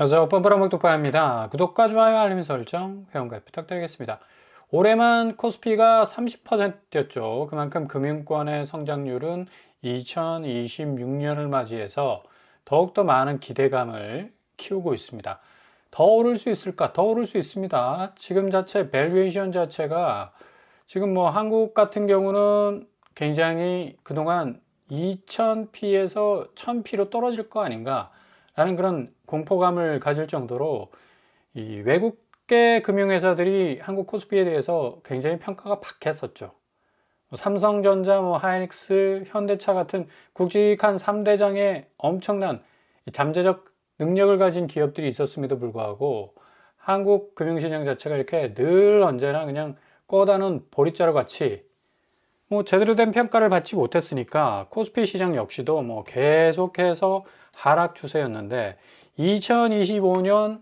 안녕하세요. 뻔뻔한 목독파입니다. 구독과 좋아요, 알림 설정, 회원가입 부탁드리겠습니다. 올해만 코스피가 30%였죠. 그만큼 금융권의 성장률은 2026년을 맞이해서 더욱더 많은 기대감을 키우고 있습니다. 더 오를 수 있을까? 더 오를 수 있습니다. 지금 자체 밸류에이션 자체가 지금 뭐 한국 같은 경우는 굉장히 그동안 2000P에서 1000P로 떨어질 거 아닌가 라는 그런 공포감을 가질 정도로 이 외국계 금융회사들이 한국 코스피에 대해서 굉장히 평가가 박했었죠. 삼성전자, 하이닉스, 현대차 같은 굵직한 3대장의 엄청난 잠재적 능력을 가진 기업들이 있었음에도 불구하고 한국 금융시장 자체가 이렇게 늘 언제나 그냥 꺼다는 보릿자루 같이 제대로 된 평가를 받지 못했으니까 코스피 시장 역시도 계속해서 하락 추세였는데 2025년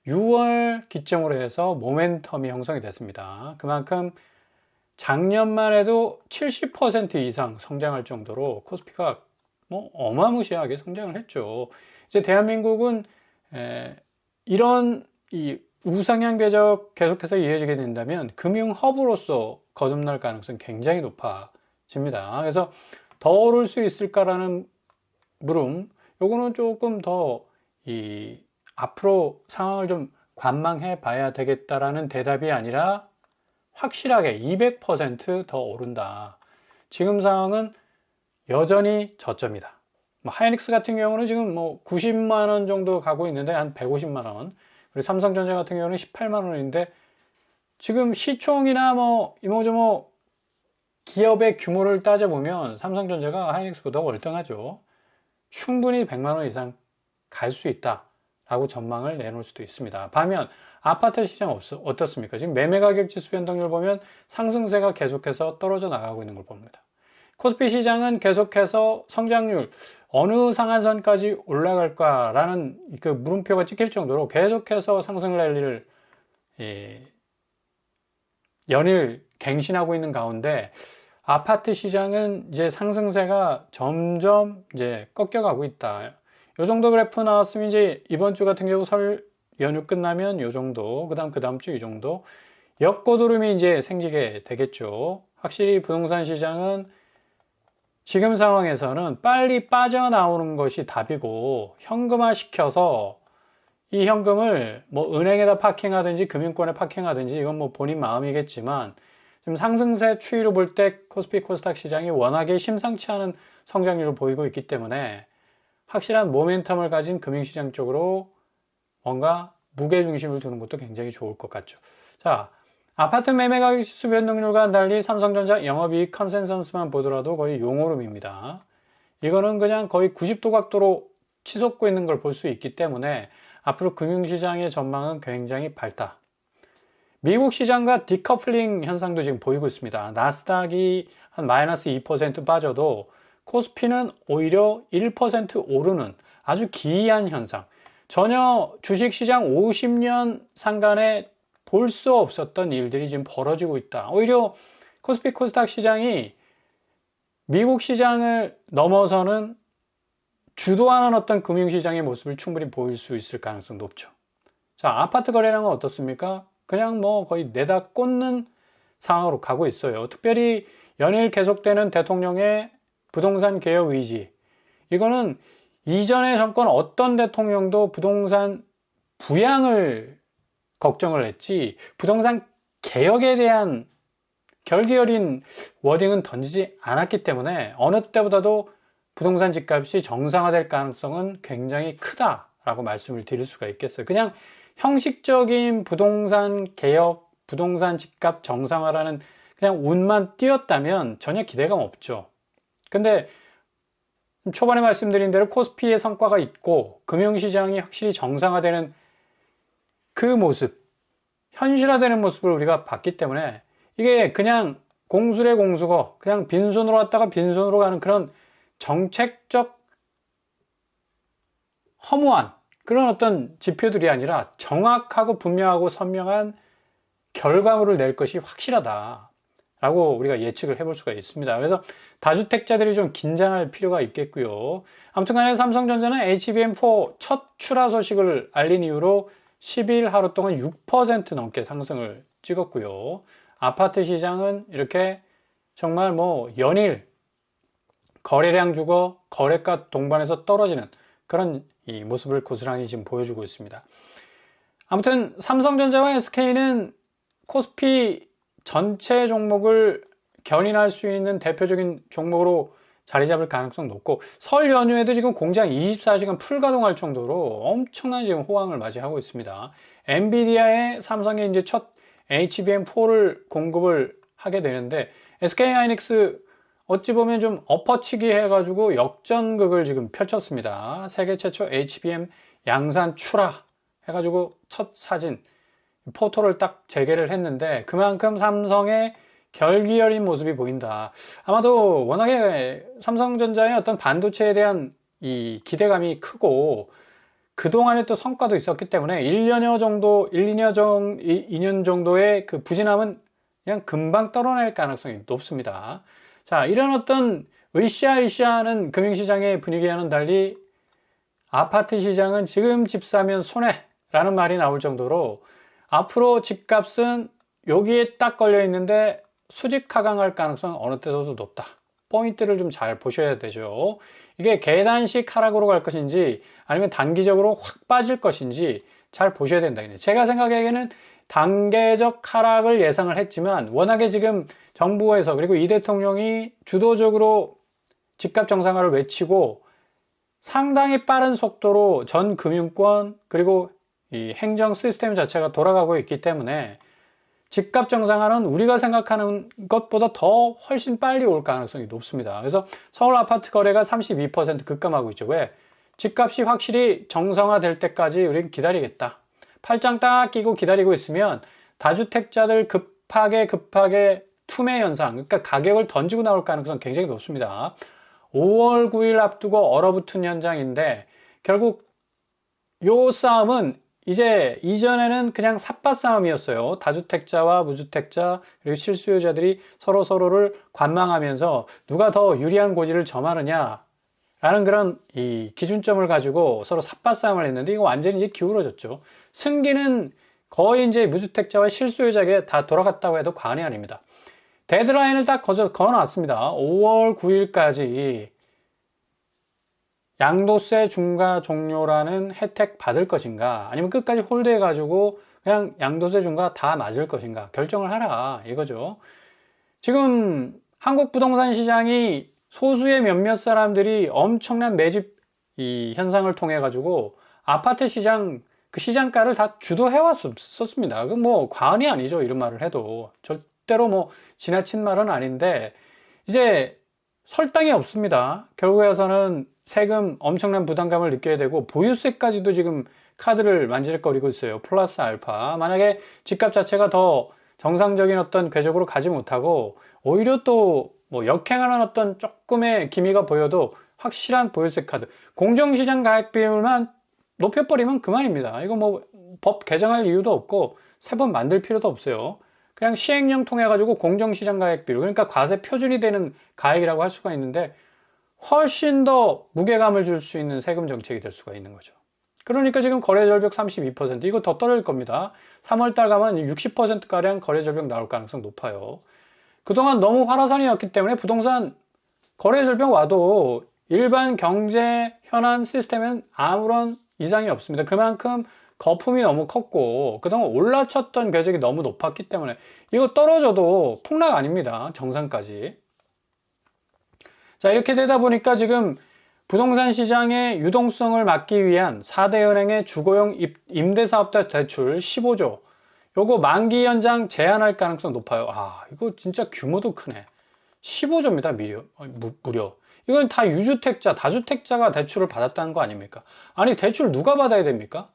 6월 기점으로 해서 모멘텀이 형성이 됐습니다. 그만큼 작년만 해도 70% 이상 성장할 정도로 코스피가 어마무시하게 성장을 했죠. 이제 대한민국은 이런 이 우상향 궤적 계속해서 이어지게 된다면 금융 허브로서 거듭날 가능성이 굉장히 높아집니다. 그래서 더 오를 수 있을까라는 물음, 요거는 조금 더 앞으로 상황을 좀 관망해 봐야 되겠다라는 대답이 아니라 확실하게 200%더 오른다. 지금 상황은 여전히 저점이다. 하이닉스 같은 경우는 지금 90만 원 정도 가고 있는데 한 150만 원. 그리고 삼성전자 같은 경우는 18만 원인데 지금 시총이나 기업의 규모를 따져보면 삼성전자가 하이닉스보다 월등하죠. 충분히 100만 원 이상 갈 수 있다라고 전망을 내놓을 수도 있습니다. 반면 아파트 시장 어떻습니까? 지금 매매 가격 지수 변동률 보면 상승세가 계속해서 떨어져 나가고 있는 걸 봅니다. 코스피 시장은 계속해서 성장률 어느 상한선까지 올라갈까라는 그 물음표가 찍힐 정도로 계속해서 상승 랠리를 연일 갱신하고 있는 가운데 아파트 시장은 이제 상승세가 점점 이제 꺾여가고 있다. 요 정도 그래프 나왔으면 이제 이번 주 같은 경우 설 연휴 끝나면 요 정도, 그 다음 주 이 정도 역고드름이 이제 생기게 되겠죠. 확실히 부동산 시장은 지금 상황에서는 빨리 빠져나오는 것이 답이고 현금화 시켜서 이 현금을 은행에다 파킹하든지 금융권에 파킹하든지 이건 본인 마음이겠지만 지금 상승세 추이로 볼 때 코스피 코스닥 시장이 워낙에 심상치 않은 성장률을 보이고 있기 때문에 확실한 모멘텀을 가진 금융시장 쪽으로 뭔가 무게중심을 두는 것도 굉장히 좋을 것 같죠. 자, 아파트 매매 가격 지수 변동률과 달리 삼성전자 영업이익 컨센서스만 보더라도 거의 용오름입니다. 이거는 그냥 거의 90도 각도로 치솟고 있는 걸 볼 수 있기 때문에 앞으로 금융시장의 전망은 굉장히 밝다. 미국 시장과 디커플링 현상도 지금 보이고 있습니다. 나스닥이 한 마이너스 2% 빠져도 코스피는 오히려 1% 오르는 아주 기이한 현상. 전혀 주식시장 50년 상간에 볼 수 없었던 일들이 지금 벌어지고 있다. 오히려 코스피 코스닥 시장이 미국 시장을 넘어서는 주도하는 어떤 금융시장의 모습을 충분히 보일 수 있을 가능성이 높죠. 자, 아파트 거래량은 어떻습니까? 그냥 거의 내다 꽂는 상황으로 가고 있어요. 특별히 연일 계속되는 대통령의 부동산 개혁 의지. 이거는 이전의 정권 어떤 대통령도 부동산 부양을 걱정을 했지 부동산 개혁에 대한 결기 어린 워딩은 던지지 않았기 때문에 어느 때보다도 부동산 집값이 정상화될 가능성은 굉장히 크다라고 말씀을 드릴 수가 있겠어요. 그냥 형식적인 부동산 개혁, 부동산 집값 정상화라는 그냥 운만 띄었다면 전혀 기대감 없죠. 근데 초반에 말씀드린 대로 코스피의 성과가 있고 금융시장이 확실히 정상화되는 그 모습, 현실화되는 모습을 우리가 봤기 때문에 이게 그냥 공수래 공수거, 그냥 빈손으로 왔다가 빈손으로 가는 그런 정책적 허무한 그런 어떤 지표들이 아니라 정확하고 분명하고 선명한 결과물을 낼 것이 확실하다. 라고 우리가 예측을 해볼 수가 있습니다. 그래서 다주택자들이 좀 긴장할 필요가 있겠고요. 아무튼 간에 삼성전자는 HBM4 첫 출하 소식을 알린 이후로 10일 하루 동안 6% 넘게 상승을 찍었고요. 아파트 시장은 이렇게 정말 뭐 연일 거래량 주고 거래가 동반해서 떨어지는 그런 이 모습을 고스란히 지금 보여주고 있습니다. 아무튼 삼성전자와 SK는 코스피 전체 종목을 견인할 수 있는 대표적인 종목으로 자리 잡을 가능성 높고, 설 연휴에도 지금 공장 24시간 풀 가동할 정도로 엄청난 지금 호황을 맞이하고 있습니다. 엔비디아에 삼성이 이제 첫 HBM4를 공급을 하게 되는데, SK하이닉스 어찌 보면 좀 엎어치기 해가지고 역전극을 지금 펼쳤습니다. 세계 최초 HBM 양산 출하 해가지고 첫 사진 포토를 딱 재개를 했는데, 그만큼 삼성의 결기열인 모습이 보인다. 아마도 워낙에 삼성전자의 어떤 반도체에 대한 이 기대감이 크고 그동안에 또 성과도 있었기 때문에 1년여 정도, 2년 정도의 그 부진함은 그냥 금방 떨어낼 가능성이 높습니다. 자, 이런 어떤 으쌰으쌰하는 금융시장의 분위기와는 달리 아파트 시장은 지금 집 사면 손해라는 말이 나올 정도로 앞으로 집값은 여기에 딱 걸려 있는데 수직 하강할 가능성은 어느 때보다도 높다. 포인트를 좀 잘 보셔야 되죠. 이게 계단식 하락으로 갈 것인지 아니면 단기적으로 확 빠질 것인지 잘 보셔야 된다. 제가 생각하기에는 단계적 하락을 예상을 했지만, 워낙에 지금 정부에서 그리고 이 대통령이 주도적으로 집값 정상화를 외치고 상당히 빠른 속도로 전 금융권 그리고 이 행정 시스템 자체가 돌아가고 있기 때문에 집값 정상화는 우리가 생각하는 것보다 더 훨씬 빨리 올 가능성이 높습니다. 그래서 서울 아파트 거래가 32% 급감하고 있죠. 왜? 집값이 확실히 정상화될 때까지 우리는 기다리겠다. 팔짱 딱 끼고 기다리고 있으면 다주택자들 급하게 투매 현상, 그러니까 가격을 던지고 나올 가능성 굉장히 높습니다. 5월 9일 앞두고 얼어붙은 현장인데, 결국 요 싸움은 이제 이전에는 그냥 삿바 싸움이었어요. 다주택자와 무주택자 그리고 실수요자들이 서로를 관망하면서 누가 더 유리한 고지를 점하느냐 라는 그런 이 기준점을 가지고 서로 삿바 싸움을 했는데, 이거 완전히 이제 기울어졌죠. 승기는 거의 이제 무주택자와 실수요자에게 다 돌아갔다고 해도 과언이 아닙니다. 데드라인을 딱 걸어놨습니다. 5월 9일까지 양도세 중과 종료라는 혜택 받을 것인가, 아니면 끝까지 홀드해가지고 그냥 양도세 중과 다 맞을 것인가 결정을 하라 이거죠. 지금 한국 부동산 시장이 소수의 몇몇 사람들이 엄청난 매집 이 현상을 통해 가지고 아파트 시장 그 시장가를 다 주도해 왔었습니다. 그 뭐 과언이 아니죠. 이런 말을 해도 절대로 뭐 지나친 말은 아닌데, 이제 설당이 없습니다. 결국에서는 세금 엄청난 부담감을 느껴야 되고, 보유세까지도 지금 카드를 만질거리고 있어요. 플러스 알파. 만약에 집값 자체가 더 정상적인 어떤 궤적으로 가지 못하고 오히려 또 뭐 역행하는 어떤 조금의 기미가 보여도 확실한 보유세 카드, 공정시장 가액 비율만 높여버리면 그만입니다. 이거 뭐 법 개정할 이유도 없고 새 번 만들 필요도 없어요. 그냥 시행령 통해 가지고 공정시장 가액 비율, 그러니까 과세 표준이 되는 가액이라고 할 수가 있는데, 훨씬 더 무게감을 줄 수 있는 세금 정책이 될 수가 있는 거죠. 그러니까 지금 거래절벽 32%, 이거 더 떨어질 겁니다. 3월달 가면 60%가량 거래절벽 나올 가능성 높아요. 그동안 너무 활화산이었기 때문에 부동산 거래절벽 와도 일반 경제 현안 시스템엔 아무런 이상이 없습니다. 그만큼 거품이 너무 컸고 그동안 올라쳤던 궤적이 너무 높았기 때문에 이거 떨어져도 폭락 아닙니다. 정상까지. 자, 이렇게 되다 보니까 지금 부동산 시장의 유동성을 막기 위한 4대 은행의 주거용 임대사업자 대출 15조, 요거 만기 연장 제한할 가능성 높아요. 아, 이거 진짜 규모도 크네. 15조입니다. 무려. 이건 다 유주택자, 다주택자가 대출을 받았다는 거 아닙니까? 아니, 대출 누가 받아야 됩니까?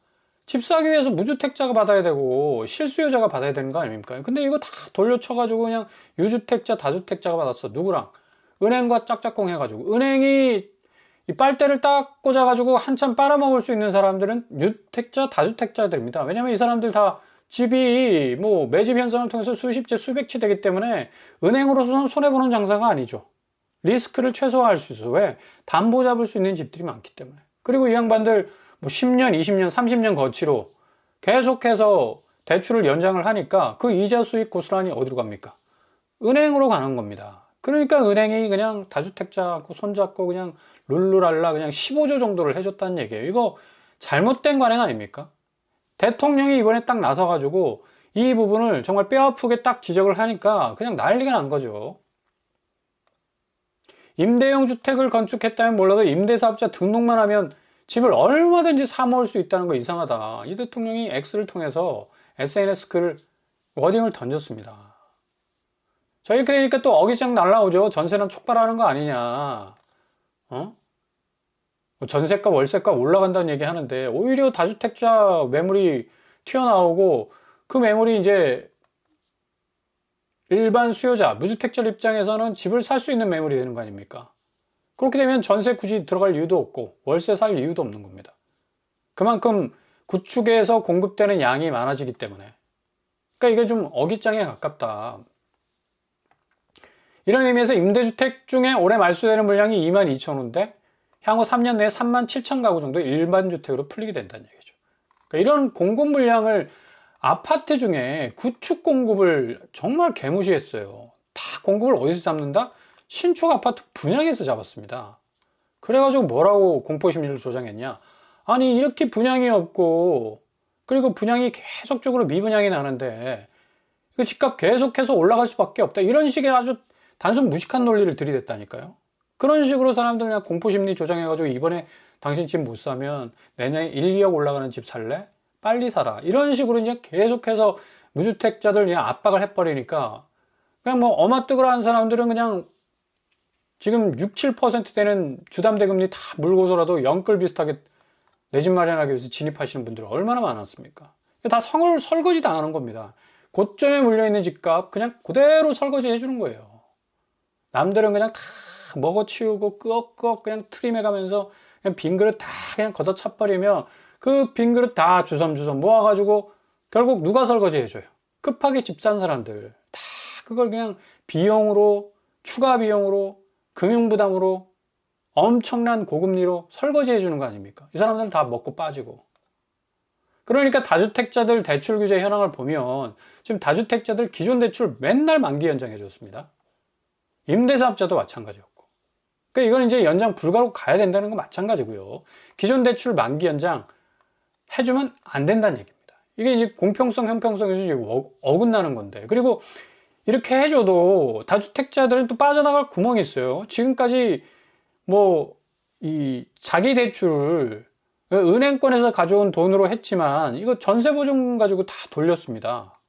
집 사기 위해서 무주택자가 받아야 되고 실수요자가 받아야 되는 거 아닙니까? 근데 이거 다 돌려쳐가지고 그냥 유주택자, 다주택자가 받았어. 누구랑? 은행과 짝짝꿍 해가지고. 은행이 이 빨대를 딱 꽂아가지고 한참 빨아먹을 수 있는 사람들은 유택자, 다주택자들입니다. 왜냐면 이 사람들 다 집이 뭐 매집 현상을 통해서 수십 채, 수백 채 되기 때문에 은행으로서는 손해보는 장사가 아니죠. 리스크를 최소화할 수 있어요. 왜? 담보 잡을 수 있는 집들이 많기 때문에. 그리고 이 양반들 뭐 10년, 20년, 30년 거치로 계속해서 대출을 연장을 하니까 그 이자 수익 고스란히 어디로 갑니까? 은행으로 가는 겁니다. 그러니까 은행이 그냥 다주택자하고 손잡고 그냥 룰루랄라 그냥 15조 정도를 해줬다는 얘기예요. 이거 잘못된 관행 아닙니까? 대통령이 이번에 딱 나서가지고 이 부분을 정말 뼈아프게 딱 지적을 하니까 그냥 난리가 난 거죠. 임대형 주택을 건축했다면 몰라도 임대사업자 등록만 하면 집을 얼마든지 사 모을 수 있다는 거 이상하다. 이 대통령이 X를 통해서 SNS 글 워딩을 던졌습니다. 자, 이렇게 되니까 또 어깃장 날라오죠. 전세난 촉발하는 거 아니냐. 어? 전세가 월세가 올라간다는 얘기 하는데 오히려 다주택자 매물이 튀어나오고 그 매물이 이제 일반 수요자, 무주택자 입장에서는 집을 살 수 있는 매물이 되는 거 아닙니까? 그렇게 되면 전세 굳이 들어갈 이유도 없고 월세 살 이유도 없는 겁니다. 그만큼 구축에서 공급되는 양이 많아지기 때문에. 그러니까 이게 좀 어깃장에 가깝다. 이런 의미에서 임대주택 중에 올해 말소되는 물량이 22,000호인데 향후 3년 내에 37,000가구 정도 일반 주택으로 풀리게 된다는 얘기죠. 그러니까 이런 공급 물량을 아파트 중에 구축 공급을 정말 개무시했어요. 다 공급을 어디서 잡는다? 신축 아파트 분양에서 잡았습니다. 그래가지고 뭐라고 공포심리를 조장했냐? 아니 이렇게 분양이 없고 그리고 분양이 계속적으로 미분양이 나는데 그 집값 계속해서 올라갈 수밖에 없다. 이런 식의 아주 단순 무식한 논리를 들이댔다니까요. 그런 식으로 사람들 그냥 공포심리 조장해가지고 이번에 당신 집 못 사면 내년에 1, 2억 올라가는 집 살래? 빨리 사라. 이런 식으로 이제 계속해서 무주택자들 그냥 압박을 해버리니까 그냥 뭐 어마뜨거라 한 사람들은 그냥 지금 6, 7% 되는 주담대금리 다 물고서라도 영끌 비슷하게 내 집 마련하기 위해서 진입하시는 분들이 얼마나 많았습니까? 다 설거지 당하는 겁니다. 고점에 물려있는 집값 그냥 그대로 설거지 해주는 거예요. 남들은 그냥 다 먹어치우고 끄억끄억 그냥 트림해가면서 그냥 빈 그릇 다 그냥 걷어차버리면 그 빈 그릇 다 주섬주섬 모아가지고 결국 누가 설거지 해줘요? 급하게 집 산 사람들 다 그걸 그냥 비용으로 추가 비용으로 금융부담으로 엄청난 고금리로 설거지 해주는 거 아닙니까? 이 사람들은 다 먹고 빠지고. 그러니까 다주택자들 대출 규제 현황을 보면 지금 다주택자들 기존 대출 맨날 만기 연장해 줬습니다. 임대사업자도 마찬가지였고. 그러니까 이건 이제 연장 불가로 가야 된다는 건 마찬가지고요. 기존 대출 만기 연장 해주면 안 된다는 얘기입니다. 이게 이제 공평성, 형평성에서 이제 어긋나는 건데. 그리고 이렇게 해줘도 다주택자들은 또 빠져나갈 구멍이 있어요. 지금까지 뭐 이 자기 대출을 은행권에서 가져온 돈으로 했지만 이거 전세보증금 가지고 다 돌렸습니다.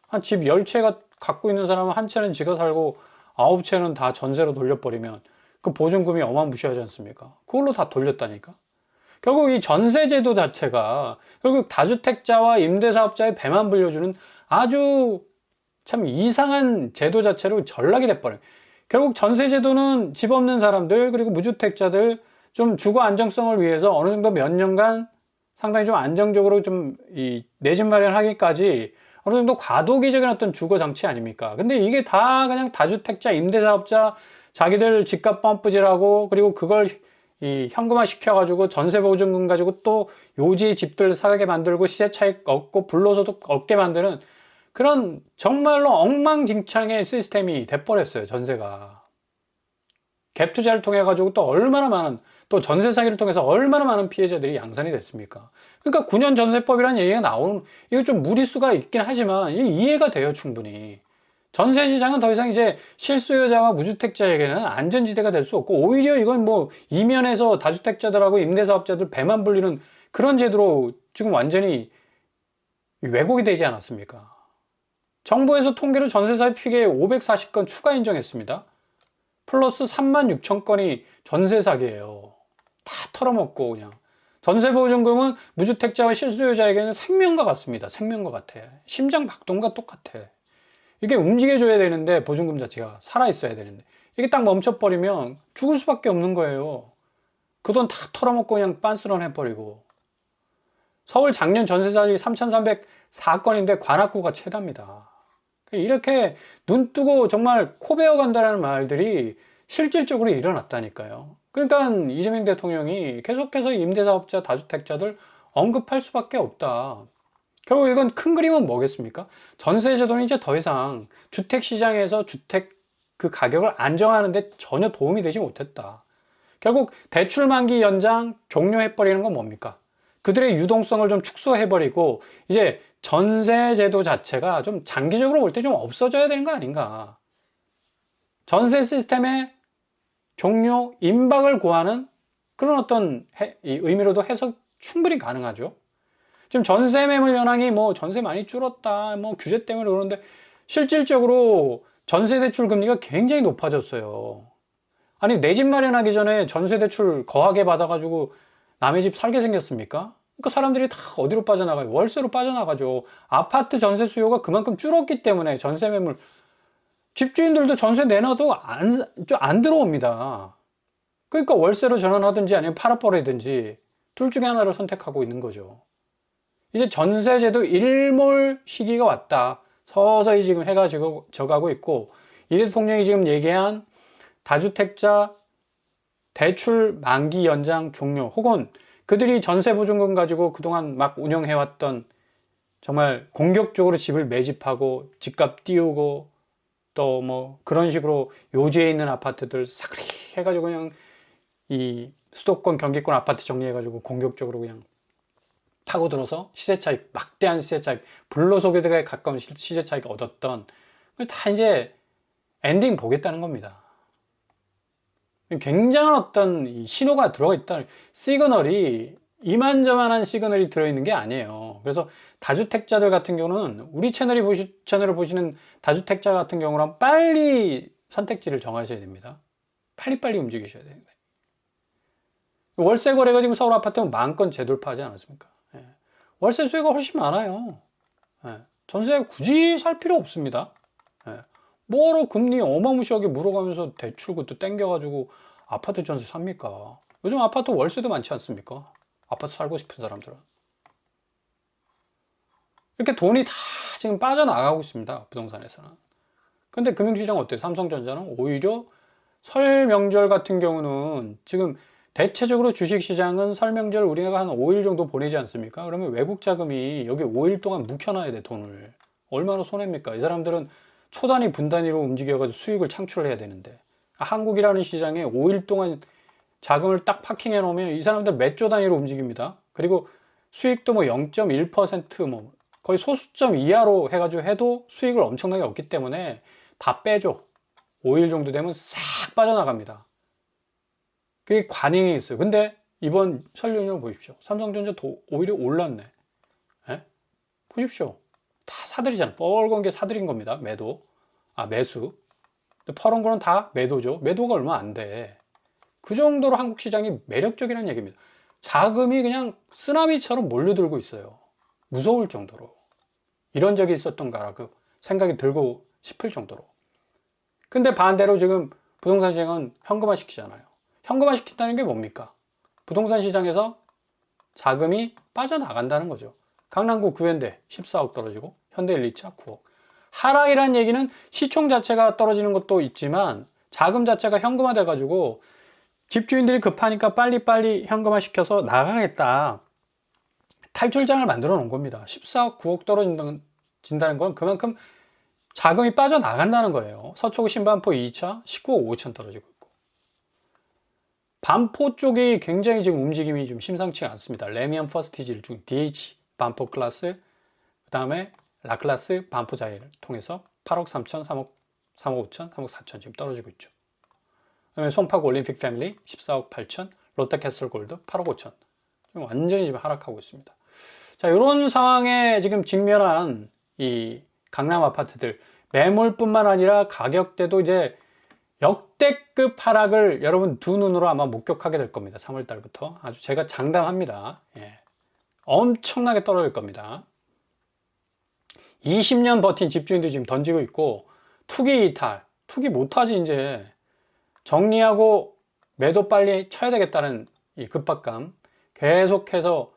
한 집 10채가 갖고 있는 사람은 한 채는 지가 살고 9채는 다 전세로 돌려버리면 그 보증금이 어마무시하지 않습니까? 그걸로 다 돌렸다니까. 결국 이 전세제도 자체가 결국 다주택자와 임대사업자의 배만 불려주는 아주 참 이상한 제도 자체로 전락이 돼버려요. 결국 전세제도는 집 없는 사람들 그리고 무주택자들 좀 주거 안정성을 위해서 어느 정도 몇 년간 상당히 좀 안정적으로 좀 이 내 집 마련하기까지 어느 정도 과도기적인 어떤 주거 장치 아닙니까? 근데 이게 다 그냥 다주택자, 임대사업자 자기들 집값 펌프질하고 그리고 그걸 이 현금화 시켜가지고 전세보증금 가지고 또 요지 집들 사게 만들고 시세 차익 얻고 불로소득 얻게 만드는 그런 정말로 엉망진창의 시스템이 돼버렸어요. 전세가. 갭 투자를 통해 가지고 또 얼마나 많은 또 전세 사기를 통해서 얼마나 많은 피해자들이 양산이 됐습니까? 그러니까 9년 전세법이라는 얘기가 나오는 이거 좀 무리수가 있긴 하지만 이해가 돼요. 충분히. 전세 시장은 더 이상 이제 실수요자와 무주택자에게는 안전지대가 될 수 없고 오히려 이건 뭐 이면에서 다주택자들하고 임대사업자들 배만 불리는 그런 제도로 지금 완전히 왜곡이 되지 않았습니까? 정부에서 통계로 전세사의 피해 540건 추가 인정했습니다. 플러스 36,000건이 전세 사기예요. 다 털어먹고 그냥. 전세보증금은 무주택자와 실수요자에게는 생명과 같습니다. 생명과 같아. 심장 박동과 똑같아. 이게 움직여줘야 되는데 보증금 자체가 살아있어야 되는데 이게 딱 멈춰버리면 죽을 수밖에 없는 거예요. 그 돈 다 털어먹고 그냥 빤스런 해버리고. 서울 작년 전세자리 3,304건인데 관악구가 최다입니다. 이렇게 눈 뜨고 정말 코 베어 간다는 말들이 실질적으로 일어났다니까요. 그러니까 이재명 대통령이 계속해서 임대사업자, 다주택자들 언급할 수밖에 없다. 결국 이건 큰 그림은 뭐겠습니까? 전세제도는 이제 더 이상 주택시장에서 주택 그 가격을 안정하는데 전혀 도움이 되지 못했다. 결국 대출 만기 연장 종료해버리는 건 뭡니까? 그들의 유동성을 좀 축소해버리고 이제 전세제도 자체가 좀 장기적으로 볼 때 좀 없어져야 되는 거 아닌가. 전세 시스템의 종료, 임박을 고하는 그런 어떤 의미로도 해석 충분히 가능하죠. 지금 전세 매물 현황이 뭐 전세 많이 줄었다, 뭐 규제 때문에 그러는데 실질적으로 전세 대출 금리가 굉장히 높아졌어요. 아니, 내 집 마련하기 전에 전세 대출 거하게 받아가지고 남의 집 살게 생겼습니까? 그러니까 사람들이 다 어디로 빠져나가요? 월세로 빠져나가죠. 아파트 전세 수요가 그만큼 줄었기 때문에 전세 매물, 집주인들도 전세 내놔도 안 들어옵니다. 그러니까 월세로 전환하든지 아니면 팔아버리든지 둘 중에 하나를 선택하고 있는 거죠. 이제 전세제도 일몰 시기가 왔다. 서서히 지금 해가 져가고 있고, 이 대통령이 지금 얘기한 다주택자 대출 만기 연장 종료, 혹은 그들이 전세보증금 가지고 그동안 막 운영해왔던 정말 공격적으로 집을 매집하고 집값 띄우고 또 뭐 그런 식으로 요지에 있는 아파트들 사그리 해가지고 그냥 이 수도권 경기권 아파트 정리해가지고 공격적으로 그냥 파고들어서 시세 차익, 막대한 시세 차익, 불로소득에 가까운 시세 차익 얻었던, 다 이제 엔딩 보겠다는 겁니다. 굉장한 어떤 신호가 들어가 있다. 시그널이 이만저만한 시그널이 들어있는 게 아니에요. 그래서 다주택자들 같은 경우는 우리 채널을 보시는 다주택자 같은 경우는 빨리 선택지를 정하셔야 됩니다. 빨리빨리 움직이셔야 됩니다. 월세 거래가 지금 서울 아파트는 10,000건 재돌파하지 않았습니까? 예. 월세 수요가 훨씬 많아요. 예. 전세 굳이 살 필요 없습니다. 예. 뭐로 금리 어마무시하게 물어가면서 대출 그것도 땡겨가지고 아파트 전세 삽니까? 요즘 아파트 월세도 많지 않습니까? 아파트 살고 싶은 사람들은. 이렇게 돈이 다 지금 빠져나가고 있습니다. 부동산에서는. 근데 금융시장 어때요? 삼성전자는 오히려 설 명절 같은 경우는 지금 대체적으로 주식시장은 설 명절 우리가 한 5일 정도 보내지 않습니까? 그러면 외국 자금이 여기 5일 동안 묵혀놔야 돼, 돈을. 얼마나 손해입니까? 이 사람들은 초단위, 분단위로 움직여가지고 수익을 창출해야 되는데. 한국이라는 시장에 5일 동안 자금을 딱 파킹해 놓으면 이 사람들 몇 조 단위로 움직입니다. 그리고 수익도 뭐 0.1% 뭐 거의 소수점 이하로 해가지고 해도 수익을 엄청나게 얻기 때문에 다 빼줘. 5일 정도 되면 싹 빠져나갑니다. 그게 관행이 있어요. 근데 이번 설 연휴를 보십시오. 삼성전자 오히려 올랐네. 예? 보십시오. 다 사들이잖아. 뻘건 게 사들인 겁니다. 매수. 퍼런 거는 다 매도죠. 매도가 얼마 안 돼. 그 정도로 한국 시장이 매력적이라는 얘기입니다. 자금이 그냥 쓰나미처럼 몰려들고 있어요. 무서울 정도로. 이런 적이 있었던가라고 생각이 들고 싶을 정도로. 근데 반대로 지금 부동산 시장은 현금화 시키잖아요. 현금화 시킨다는 게 뭡니까? 부동산 시장에서 자금이 빠져나간다는 거죠. 강남구 구현대 14억 떨어지고 현대 1, 2차 9억. 하락이라는 얘기는 시총 자체가 떨어지는 것도 있지만 자금 자체가 현금화 돼가지고 집주인들이 급하니까 빨리빨리 현금화 시켜서 나가겠다. 탈출장을 만들어 놓은 겁니다. 14억 9억 떨어진다는 건 그만큼 자금이 빠져나간다는 거예요. 서초구 신반포 2차 19억 5천 떨어지고 있고. 반포 쪽이 굉장히 지금 움직임이 좀 심상치가 않습니다. 레미안 퍼스티지 중 DH 반포 클래스, 그 다음에 라클라스 반포 자이를 통해서 8억 3천, 3억 5천, 3억 4천 지금 떨어지고 있죠. 그다음에 송파구 올림픽 패밀리 14억 8천, 롯데캐슬 골드 8억 5천. 지금 완전히 지금 하락하고 있습니다. 자, 이런 상황에 지금 직면한 이 강남 아파트들 매물뿐만 아니라 가격대도 이제 역대급 하락을 여러분 두 눈으로 아마 목격하게 될 겁니다. 3월 달부터 아주 제가 장담합니다. 예. 엄청나게 떨어질 겁니다. 20년 버틴 집주인도 지금 던지고 있고 투기 이탈, 투기 못하지 이제 정리하고 매도 빨리 쳐야 되겠다는 이 급박감 계속해서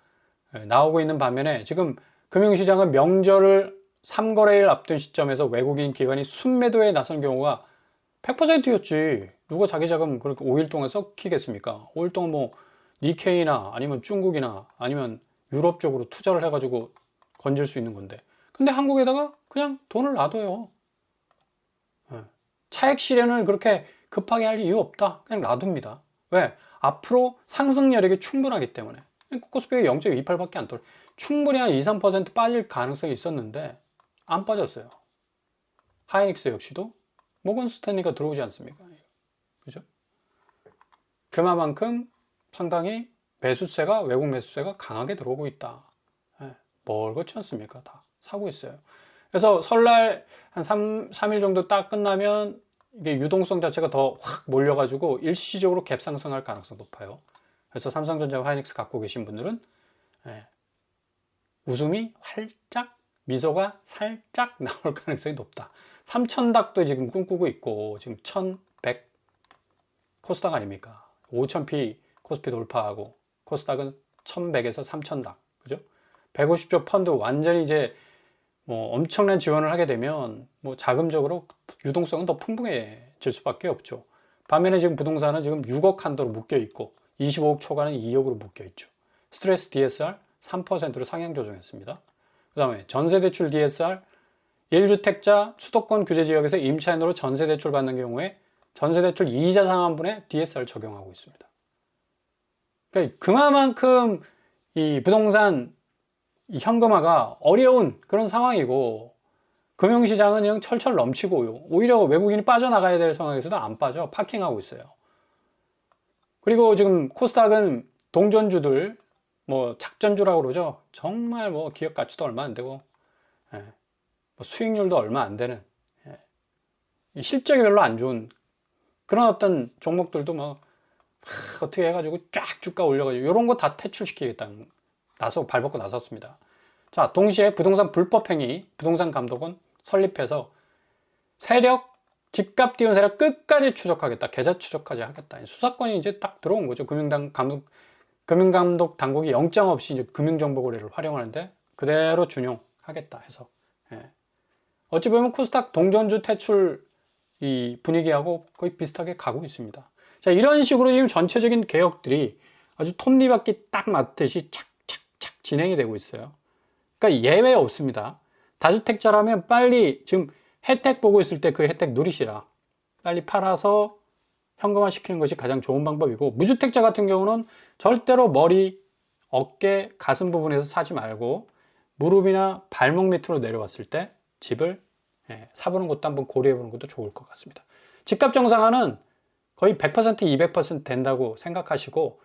나오고 있는 반면에 지금 금융시장은 명절을 3거래일 앞둔 시점에서 외국인 기관이 순매도에 나선 경우가 100%였지. 누가 자기 자금 그렇게 5일 동안 썩히겠습니까? 5일 동안 뭐 니케이나 아니면 중국이나 아니면 유럽 쪽으로 투자를 해가지고 건질 수 있는 건데. 근데 한국에다가 그냥 돈을 놔둬요. 차익 실현을 그렇게 급하게 할 이유 없다. 그냥 놔둡니다. 왜? 앞으로 상승 여력이 충분하기 때문에. 코스피가 0.28밖에 안 떨어. 충분히 한 2, 3% 빠질 가능성이 있었는데 안 빠졌어요. 하이닉스 역시도 모건 스탠리가 들어오지 않습니까? 그죠? 그만큼 상당히 매수세가, 외국 매수세가 강하게 들어오고 있다. 뭘 그렇지 않습니까? 다 사고 있어요. 그래서 설날 한 3일 정도 딱 끝나면 이게 유동성 자체가 더 확 몰려가지고 일시적으로 갭 상승할 가능성이 높아요. 그래서 삼성전자와 하이닉스 갖고 계신 분들은 웃음이 활짝, 미소가 살짝 나올 가능성이 높다. 3,000닥도 지금 꿈꾸고 있고 지금 1,100 코스닥 아닙니까? 5,000p 코스피 돌파하고 코스닥은 1,100에서 3,000닥. 그죠? 150조 펀드 완전히 이제 뭐 엄청난 지원을 하게 되면 뭐 자금적으로 유동성은 더 풍부해질 수밖에 없죠. 반면에 지금 부동산은 지금 6억 한도로 묶여 있고 25억 초과는 2억으로 묶여 있죠. 스트레스 DSR 3%로 상향 조정했습니다. 그 다음에 전세대출 DSR 1주택자 수도권 규제 지역에서 임차인으로 전세대출 받는 경우에 전세대출 이자 상환분에 DSR 적용하고 있습니다. 그러니까 그만큼 이 부동산 이 현금화가 어려운 그런 상황이고 금융시장은 그냥 철철 넘치고 오히려 외국인이 빠져나가야 될 상황에서도 안 빠져 파킹하고 있어요. 그리고 지금 코스닥은 동전주들 뭐 작전주라고 그러죠. 정말 뭐 기업 가치도 얼마 안 되고 뭐 수익률도 얼마 안 되는 실적이 별로 안 좋은 그런 어떤 종목들도 막 어떻게 해가지고 쫙 주가 올려가지고 이런 거 다 퇴출시키겠다는 발벗고 나섰습니다. 자, 동시에 부동산 불법행위 부동산 감독원 설립해서 세력 집값 띄운 세력 끝까지 추적하겠다. 계좌 추적까지 하겠다. 수사권이 이제 딱 들어온 거죠. 금융감독 당국이 영장 없이 이제 금융정보거래를 활용하는데 그대로 준용하겠다 해서 어찌 보면 코스닥 동전주 퇴출 이 분위기하고 거의 비슷하게 가고 있습니다. 자, 이런 식으로 지금 전체적인 개혁들이 아주 톱니바퀴 딱 맞듯이 착착착 진행이 되고 있어요. 그러니까 예외 없습니다. 다주택자라면 빨리 지금 혜택 보고 있을 때 그 혜택 누리시라. 빨리 팔아서 현금화 시키는 것이 가장 좋은 방법이고 무주택자 같은 경우는 절대로 머리, 어깨, 가슴 부분에서 사지 말고 무릎이나 발목 밑으로 내려왔을 때 집을 사보는 것도 한번 고려해보는 것도 좋을 것 같습니다. 집값 정상화는 거의 100%, 200% 된다고 생각하시고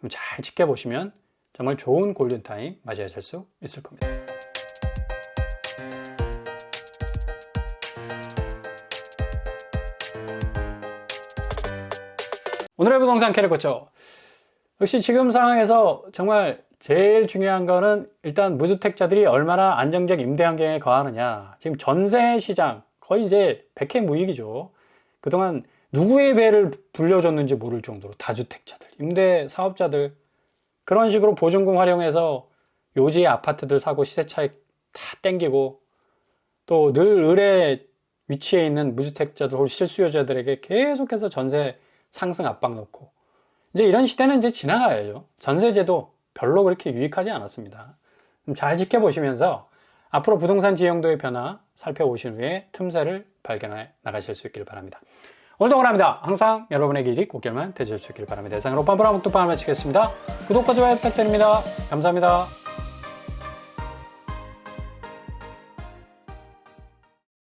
잘 지켜보시면 정말 좋은 골든타임 맞이하실 수 있을 겁니다. 오늘의 부동산 캐릭터죠. 역시 지금 상황에서 정말 제일 중요한 거는 일단 무주택자들이 얼마나 안정적 임대 환경에 거하느냐. 지금 전세 시장 거의 이제 백해무익이죠. 그동안 누구의 배를 불려줬는지 모를 정도로 다주택자들, 임대 사업자들 그런 식으로 보증금 활용해서 요지의 아파트들 사고 시세 차익 다 땡기고 또 늘 을의 위치에 있는 무주택자들 혹은 실수요자들에게 계속해서 전세 상승 압박 넣고 이제 이런 시대는 이제 지나가야죠. 전세제도 별로 그렇게 유익하지 않았습니다. 잘 지켜보시면서 앞으로 부동산 지형도의 변화 살펴보신 후에 틈새를 발견해 나가실 수 있기를 바랍니다. 오늘도 원합니다. 항상 여러분의 길이 꽃길만 되실 수 있기를 바랍니다. 이상으로 빰빰빰 또 마치겠습니다. 구독과 좋아요 부탁드립니다. 감사합니다.